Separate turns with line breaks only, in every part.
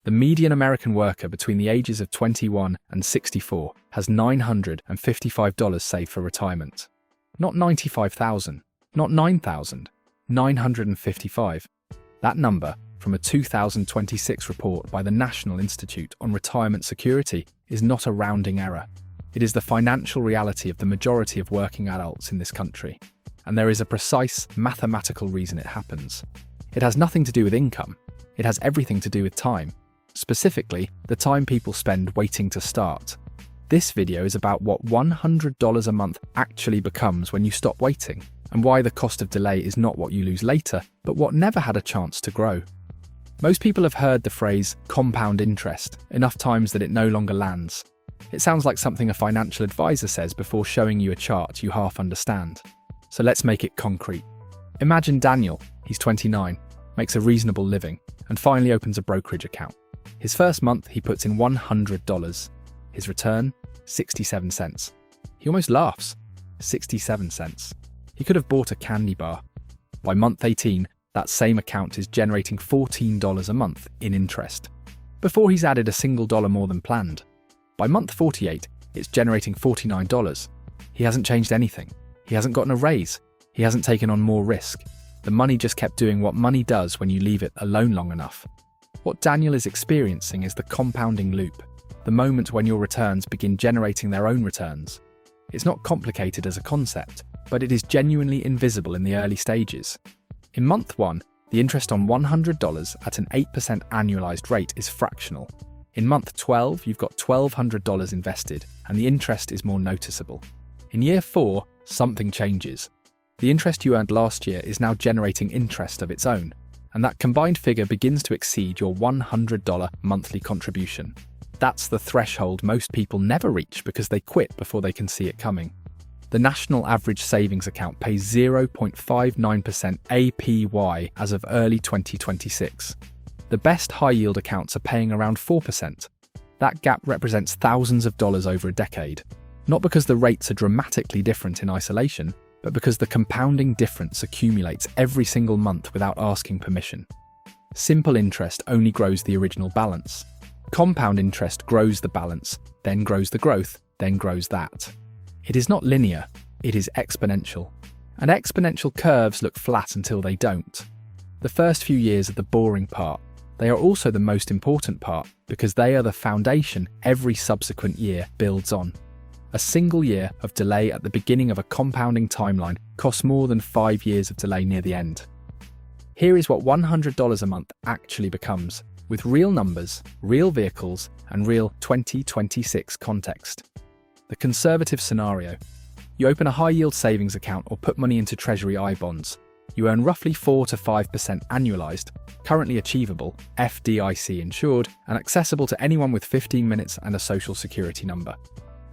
The median American worker between the ages of 21 and 64 has $955 saved for retirement. Not $95,000, not $9,000, $955. That number, from a 2026 report by the National Institute on Retirement Security, is not a rounding error. It is the financial reality of the majority of working adults in this country. And there is a precise mathematical reason it happens. It has nothing to do with income. It has everything to do with time. Specifically, the time people spend waiting to start. This video is about what $100 a month actually becomes when you stop waiting, and why the cost of delay is not what you lose later, but what never had a chance to grow. Most people have heard the phrase compound interest enough times that it no longer lands. It sounds like something a financial advisor says before showing you a chart you half understand. So let's make it concrete. Imagine Daniel, he's 29, makes a reasonable living, and finally opens a brokerage account. His first month, he puts in $100. His return, 67 cents. He almost laughs. 67 cents. He could have bought a candy bar. By month 18, that same account is generating $14 a month in interest, before he's added a single dollar more than planned. By month 48, it's generating $49. He hasn't changed anything. He hasn't gotten a raise. He hasn't taken on more risk. The money just kept doing what money does when you leave it alone long enough. What Daniel is experiencing is the compounding loop, the moment when your returns begin generating their own returns. It's not complicated as a concept, but it is genuinely invisible in the early stages. In month 1, the interest on $100 at an 8% annualized rate is fractional. In month 12, you've got $1,200 invested, and the interest is more noticeable. In year 4, something changes. The interest you earned last year is now generating interest of its own, and that combined figure begins to exceed your $100 monthly contribution. That's the threshold most people never reach because they quit before they can see it coming. The National Average Savings Account pays 0.59% APY as of early 2026. The best high-yield accounts are paying around 4%. That gap represents thousands of dollars over a decade, not because the rates are dramatically different in isolation, but because the compounding difference accumulates every single month without asking permission. Simple interest only grows the original balance. Compound interest grows the balance, then grows the growth, then grows that. It is not linear, it is exponential. And exponential curves look flat until they don't. The first few years are the boring part. They are also the most important part because they are the foundation every subsequent year builds on. A single year of delay at the beginning of a compounding timeline costs more than 5 years of delay near the end. Here is what $100 a month actually becomes, with real numbers, real vehicles, and real 2026 context. The conservative scenario. You open a high-yield savings account or put money into Treasury I bonds. You earn roughly 4 to 5% annualized, currently achievable, FDIC insured, and accessible to anyone with 15 minutes and a social security number.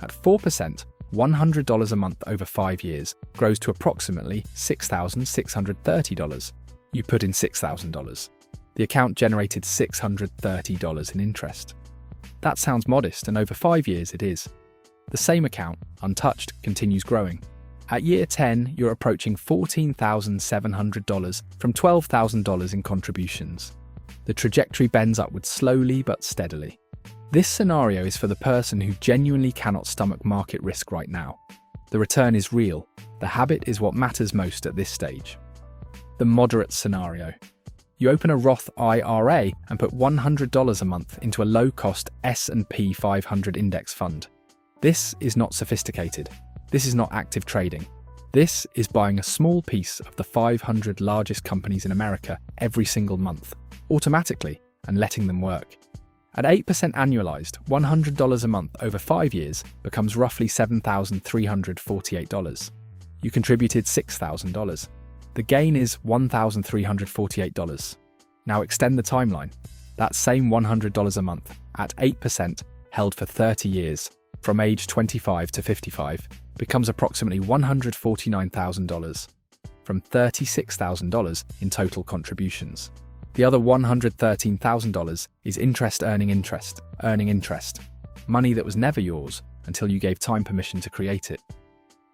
At 4%, $100 a month over 5 years grows to approximately $6,630. You put in $6,000. The account generated $630 in interest. That sounds modest, and over 5 years it is. The same account, untouched, continues growing. At year 10, you're approaching $14,700 from $12,000 in contributions. The trajectory bends upwards slowly but steadily. This scenario is for the person who genuinely cannot stomach market risk right now. The return is real. The habit is what matters most at this stage. The moderate scenario. You open a Roth IRA and put $100 a month into a low-cost S&P 500 index fund. This is not sophisticated. This is not active trading. This is buying a small piece of the 500 largest companies in America every single month, automatically, and letting them work. At 8% annualized, $100 a month over 5 years becomes roughly $7,348. You contributed $6,000. The gain is $1,348. Now extend the timeline. That same $100 a month, at 8%, held for 30 years, from age 25 to 55, becomes approximately $149,000, from $36,000 in total contributions. The other $113,000 is interest earning interest, money that was never yours until you gave time permission to create it.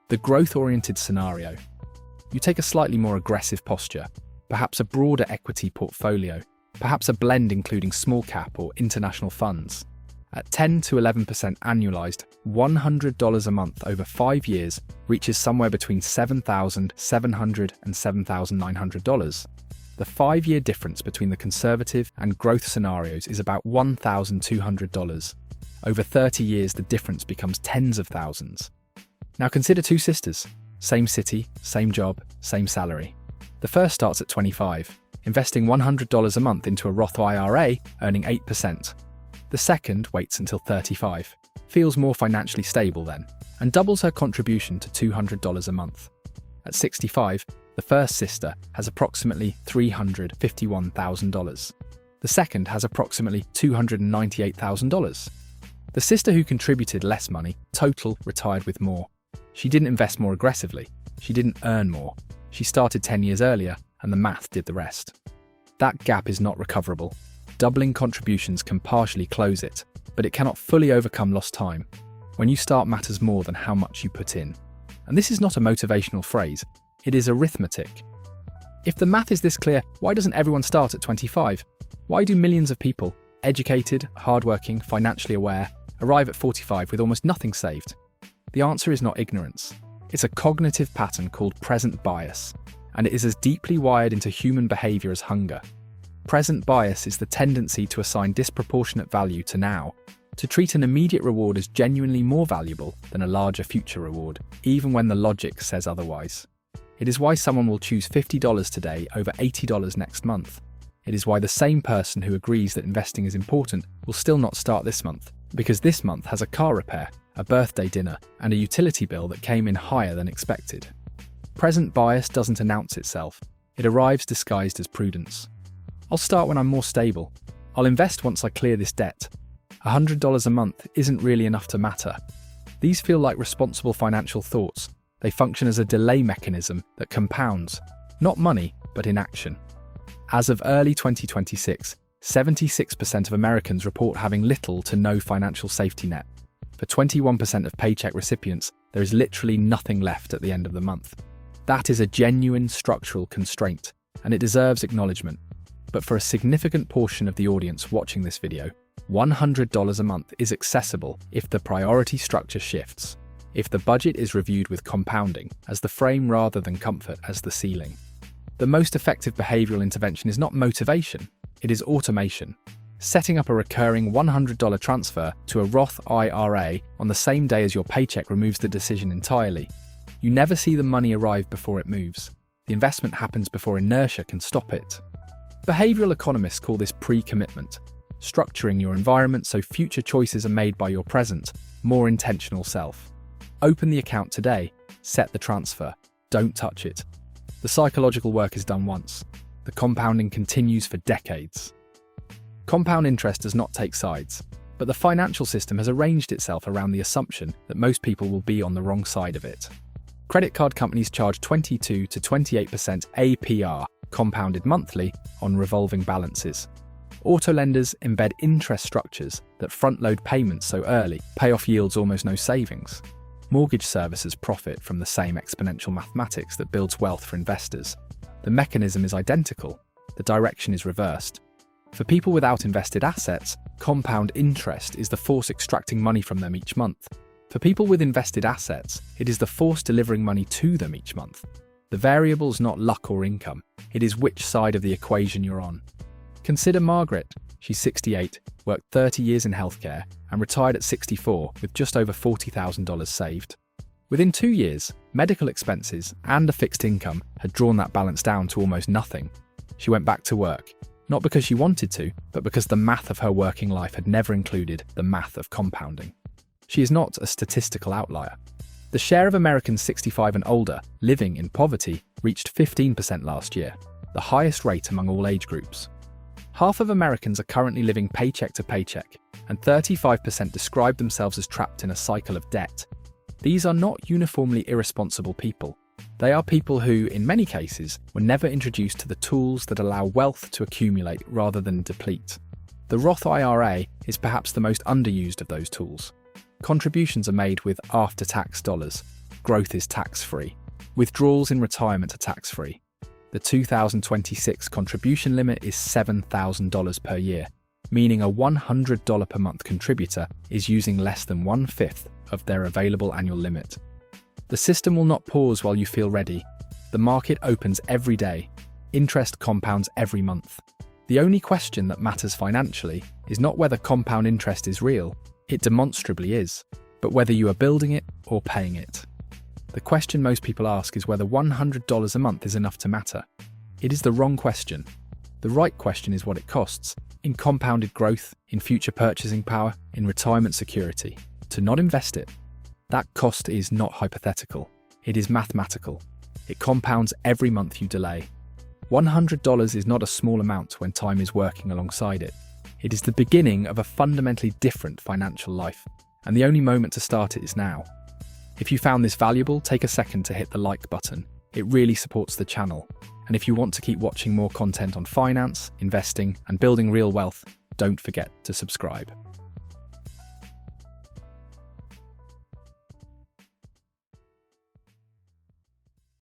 The growth-oriented scenario. You take a slightly more aggressive posture, perhaps a broader equity portfolio, perhaps a blend including small cap or international funds. At 10 to 11% annualized, $100 a month over 5 years reaches somewhere between $7,700 and $7,900. The 5-year difference between the conservative and growth scenarios is about $1,200. Over 30 years, the difference becomes tens of thousands. Now consider two sisters. Same city, same job, same salary. The first starts at 25, investing $100 a month into a Roth IRA, earning 8%. The second waits until 35, feels more financially stable then, and doubles her contribution to $200 a month. At 65, the first sister has approximately $351,000. The second has approximately $298,000. The sister who contributed less money, total, retired with more. She didn't invest more aggressively. She didn't earn more. She started 10 years earlier, and the math did the rest. That gap is not recoverable. Doubling contributions can partially close it, but it cannot fully overcome lost time. When you start matters more than how much you put in. And this is not a motivational phrase, it is arithmetic. If the math is this clear, why doesn't everyone start at 25? Why do millions of people, educated, hardworking, financially aware, arrive at 45 with almost nothing saved? The answer is not ignorance. It's a cognitive pattern called present bias, and it is as deeply wired into human behavior as hunger. Present bias is the tendency to assign disproportionate value to now, to treat an immediate reward as genuinely more valuable than a larger future reward, even when the logic says otherwise. It is why someone will choose $50 today over $80 next month. It is why the same person who agrees that investing is important will still not start this month, because this month has a car repair, a birthday dinner, and a utility bill that came in higher than expected. Present bias doesn't announce itself. It arrives disguised as prudence. I'll start when I'm more stable. I'll invest once I clear this debt. $100 a month isn't really enough to matter. These feel like responsible financial thoughts. They function as a delay mechanism that compounds, not money, but inaction. As of early 2026, 76% of Americans report having little to no financial safety net. For 21% of paycheck recipients, there is literally nothing left at the end of the month. That is a genuine structural constraint, and it deserves acknowledgement. But for a significant portion of the audience watching this video, $100 a month is accessible if the priority structure shifts, if the budget is reviewed with compounding as the frame rather than comfort as the ceiling. The most effective behavioral intervention is not motivation, it is automation. Setting up a recurring $100 transfer to a Roth IRA on the same day as your paycheck removes the decision entirely. You never see the money arrive before it moves. The investment happens before inertia can stop it. Behavioral economists call this pre-commitment, structuring your environment so future choices are made by your present, more intentional self. Open the account today, set the transfer, don't touch it. The psychological work is done once. The compounding continues for decades. Compound interest does not take sides, but the financial system has arranged itself around the assumption that most people will be on the wrong side of it. Credit card companies charge 22 to 28% APR, compounded monthly, on revolving balances. Auto lenders embed interest structures that front-load payments so early, payoff yields almost no savings. Mortgage servicers profit from the same exponential mathematics that builds wealth for investors. The mechanism is identical, the direction is reversed. For people without invested assets, compound interest is the force extracting money from them each month. For people with invested assets, it is the force delivering money to them each month. The variable is not luck or income, it is which side of the equation you're on. Consider Margaret. She's 68, worked 30 years in healthcare, and retired at 64 with just over $40,000 saved. Within 2 years, medical expenses and a fixed income had drawn that balance down to almost nothing. She went back to work, not because she wanted to, but because the math of her working life had never included the math of compounding. She is not a statistical outlier. The share of Americans 65 and older living in poverty reached 15% last year, the highest rate among all age groups. Half of Americans are currently living paycheck to paycheck, and 35% describe themselves as trapped in a cycle of debt. These are not uniformly irresponsible people. They are people who, in many cases, were never introduced to the tools that allow wealth to accumulate rather than deplete. The Roth IRA is perhaps the most underused of those tools. Contributions are made with after-tax dollars. Growth is tax-free. Withdrawals in retirement are tax-free. The 2026 contribution limit is $7,000 per year, meaning a $100 per month contributor is using less than 1/5 of their available annual limit. The system will not pause while you feel ready. The market opens every day. Interest compounds every month. The only question that matters financially is not whether compound interest is real, it demonstrably is, but whether you are building it or paying it. The question most people ask is whether $100 a month is enough to matter. It is the wrong question. The right question is what it costs, in compounded growth, in future purchasing power, in retirement security, to not invest it. That cost is not hypothetical. It is mathematical. It compounds every month you delay. $100 is not a small amount when time is working alongside it. It is the beginning of a fundamentally different financial life, and the only moment to start it is now. If you found this valuable, take a second to hit the like button. It really supports the channel. And if you want to keep watching more content on finance, investing, and building real wealth, don't forget to subscribe.